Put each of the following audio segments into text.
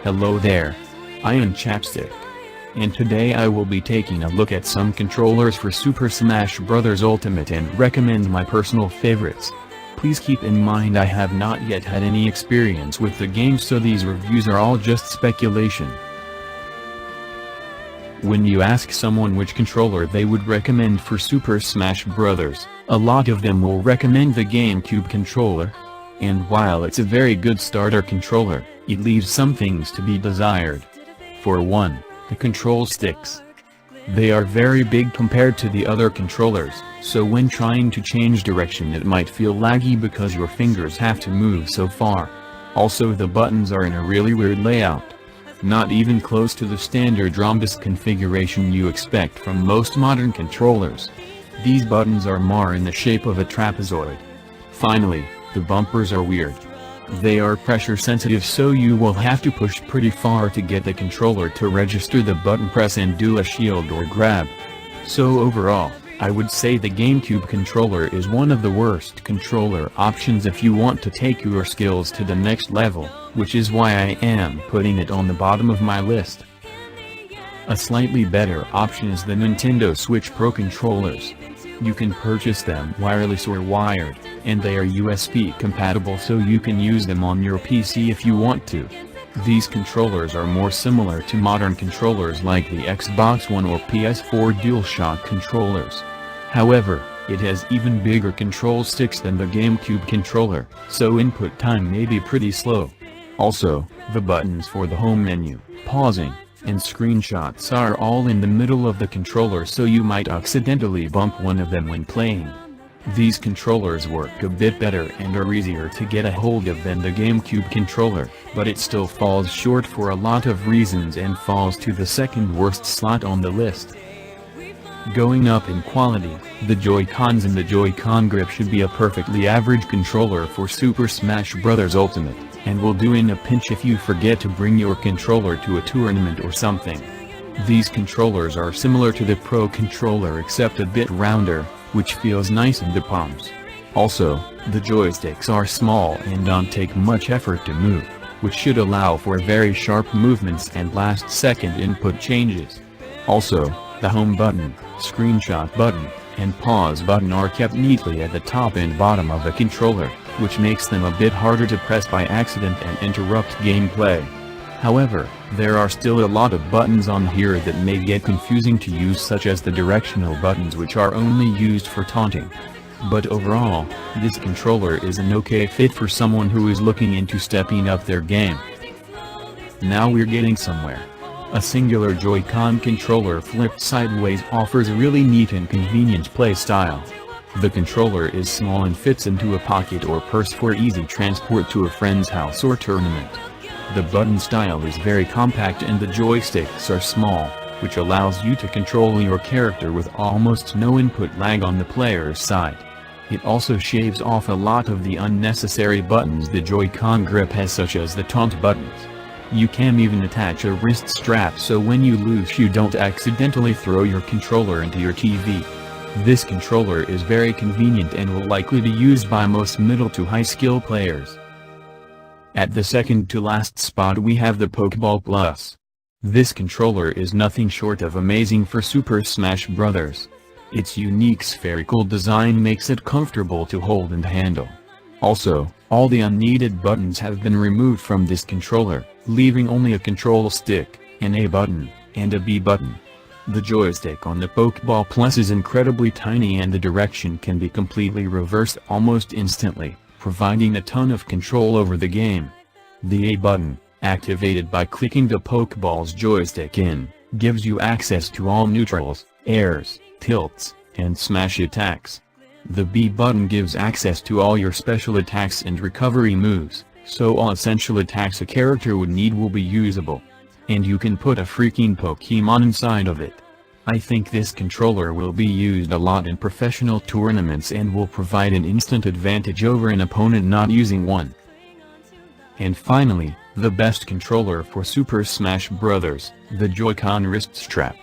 Hello there. I am Chapstick. And today I will be taking a look at some controllers for Super Smash Bros. Ultimate and recommend my personal favorites. Please keep in mind I have not yet had any experience with the game, so these reviews are all just speculation. When you ask someone which controller they would recommend for Super Smash Bros., a lot of them will recommend the GameCube controller. And while it's a very good starter controller, it leaves some things to be desired. For one, the control sticks. They are very big compared to the other controllers, so when trying to change direction it might feel laggy because your fingers have to move so far. Also, the buttons are in a really weird layout. Not even close to the standard rhombus configuration you expect from most modern controllers. These buttons are more in the shape of a trapezoid. Finally, the bumpers are weird. They are pressure sensitive, so you will have to push pretty far to get the controller to register the button press and do a shield or grab. So overall, I would say the GameCube controller is one of the worst controller options if you want to take your skills to the next level, which is why I am putting it on the bottom of my list. A slightly better option is the Nintendo Switch Pro controllers. You can purchase them wireless or wired, and they are USB compatible, so you can use them on your PC if you want to. These controllers are more similar to modern controllers like the Xbox One or PS4 DualShock controllers. However, it has even bigger control sticks than the GameCube controller, so input time may be pretty slow. Also, the buttons for the home menu, pausing, and screenshots are all in the middle of the controller, so you might accidentally bump one of them when playing. These controllers work a bit better and are easier to get a hold of than the GameCube controller, but it still falls short for a lot of reasons and falls to the second worst slot on the list. Going up in quality, the Joy-Cons and the Joy-Con grip should be a perfectly average controller for Super Smash Bros. Ultimate, and will do in a pinch if you forget to bring your controller to a tournament or something. These controllers are similar to the Pro controller except a bit rounder, which feels nice in the palms. Also, the joysticks are small and don't take much effort to move, which should allow for very sharp movements and last-second input changes. Also, the home button, screenshot button, and pause button are kept neatly at the top and bottom of the controller, which makes them a bit harder to press by accident and interrupt gameplay. However, there are still a lot of buttons on here that may get confusing to use, such as the directional buttons, which are only used for taunting. But overall, this controller is an okay fit for someone who is looking into stepping up their game. Now we're getting somewhere. A singular Joy-Con controller flipped sideways offers a really neat and convenient play style. The controller is small and fits into a pocket or purse for easy transport to a friend's house or tournament. The button style is very compact and the joysticks are small, which allows you to control your character with almost no input lag on the player's side. It also shaves off a lot of the unnecessary buttons the Joy-Con grip has, such as the taunt buttons. You can even attach a wrist strap so when you lose you don't accidentally throw your controller into your TV. This controller is very convenient and will likely be used by most middle to high skill players. At the second to last spot we have the Pokeball Plus. This controller is nothing short of amazing for Super Smash Bros. Its unique spherical design makes it comfortable to hold and handle. Also, all the unneeded buttons have been removed from this controller, leaving only a control stick, an A button, and a B button. The joystick on the Pokeball Plus is incredibly tiny and the direction can be completely reversed almost instantly, providing a ton of control over the game. The A button, activated by clicking the Pokeball's joystick in, gives you access to all neutrals, airs, tilts, and smash attacks. The B button gives access to all your special attacks and recovery moves, so all essential attacks a character would need will be usable. And you can put a freaking Pokemon inside of it. I think this controller will be used a lot in professional tournaments and will provide an instant advantage over an opponent not using one. And finally, the best controller for Super Smash Bros., the Joy-Con wrist strap.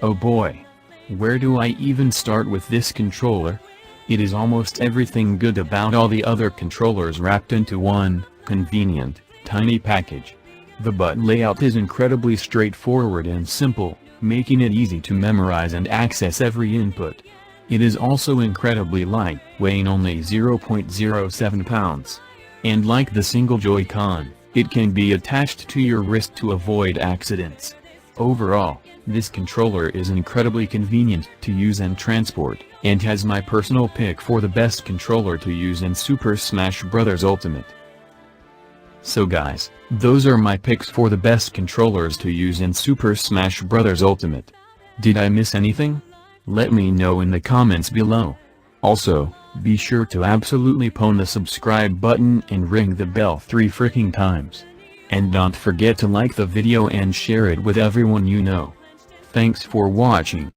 Oh boy! Where do I even start with this controller? It is almost everything good about all the other controllers wrapped into one convenient, tiny package. The button layout is incredibly straightforward and simple, making it easy to memorize and access every input. It is also incredibly light, weighing only 0.07 pounds. And like the single Joy-Con, it can be attached to your wrist to avoid accidents. Overall, this controller is incredibly convenient to use and transport, and has my personal pick for the best controller to use in Super Smash Bros. Ultimate. So guys, those are my picks for the best controllers to use in Super Smash Bros. Ultimate. Did I miss anything? Let me know in the comments below. Also, be sure to absolutely pound the subscribe button and ring the bell 3 freaking times. And don't forget to like the video and share it with everyone you know. Thanks for watching.